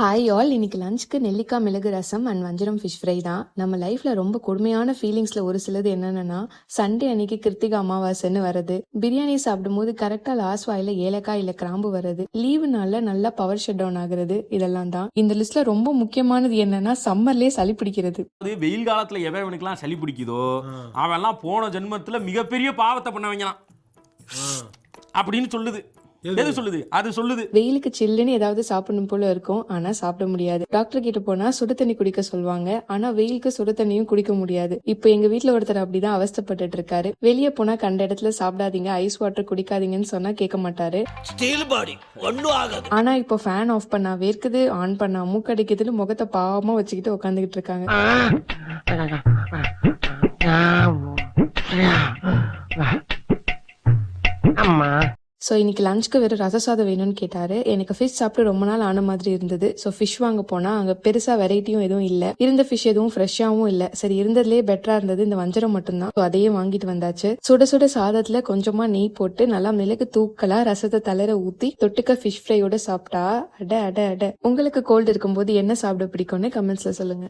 Hi all, இன்னைக்கு லஞ்சுக்கு நெல்லிக்காய் மிளகு ரசம் அண்ட் வஞ்சரம் ஃபிஷ் ஃப்ரை தான். நம்ம லைஃப்ல ரொம்ப கொடுமையான ஃபீலிங்ஸ்ல ஒரு சிலது என்னென்னா, சண்டே அன்னைக்கு கிருத்திகா அமாவாசைன்னு வருது, பிரியாணி சாப்பிடும் போது கரெக்டா லாஸ்ட் வாயில ஏலக்காய் இல்ல கிராம்பு வருது, லீவு நாள்ல நல்லா பவர் ஷட் டவுன் ஆகுறது, இதெல்லாம் தான். இந்த லிஸ்ட்ல ரொம்ப முக்கியமானது என்னன்னா சம்மர்லயே சளி பிடிக்கிறது. வெயில் காலத்துல எவனுக்குலாம் சளி பிடிக்குதோ அவன் எல்லாம் போன ஜென்மத்துல மிகப்பெரிய பாவத்தை பண்ணவங்கலாம் அப்படின்னு சொல்லுது. எது சொல்லுது? அது சொல்லுது. வெயிலுக்கு சில்லுன்னு ஏதாவது சாப்பிடணும் போல இருக்கும், ஆனா சாப்பிட முடியாது. டாக்டர் கிட்ட போனா சுடு தண்ணி குடிக்க சொல்லுவாங்க, ஆனா வெயிலுக்கு சுடு தண்ணியும் குடிக்க முடியாது. இப்ப எங்க வீட்டுல ஒருத்தர் அப்படிதான் அவஸ்தப்பட்டு இருக்காரு. வெளியே போனா கண்ட இடத்துல சாப்பிடாதீங்க, ஐஸ் வாட்டர் குடிக்காதீங்கன்னு சொன்னா கேட்க மாட்டாரு. ஆனா இப்போ ஃபேன் ஆஃப் பண்ணா வேர்க்குது, ஆன் பண்ணா மூக்கடிக்குதுன்னு முகத்தை பாவமா வச்சுக்கிட்டு உட்காந்துக்கிட்டு இருக்காங்க. ஸோ இன்னைக்கு லஞ்சுக்கு வெறும் ரச சாதம் வேணும்னு கேட்டாரு. எனக்கு ஃபிஷ் சாப்பிட்டு ரொம்ப நாள் ஆன மாதிரி இருந்தது. ஸோ ஃபிஷ் வாங்க போனா அங்க பெருசா வெரைட்டியும் எதுவும் இல்ல, இருந்த ஃபிஷ் எதுவும் ஃப்ரெஷ்ஷாவும் இல்ல. சரி, இருந்ததுலேயே பெட்டரா இருந்தது இந்த வஞ்சரம் மட்டும்தான். ஸோ அதையே வாங்கிட்டு வந்தாச்சு. சுட சுட சாதத்துல கொஞ்சமா நெய் போட்டு நல்லா மிளகு தூக்கலா ரசத்தை தளர ஊத்தி தொட்டுக்க ஃபிஷ் ஃப்ரையோட சாப்பிட்டா அட அட அட. உங்களுக்கு கோல்டு இருக்கும்போது என்ன சாப்பிட பிடிக்கும்னு கமெண்ட்ஸ்ல சொல்லுங்க.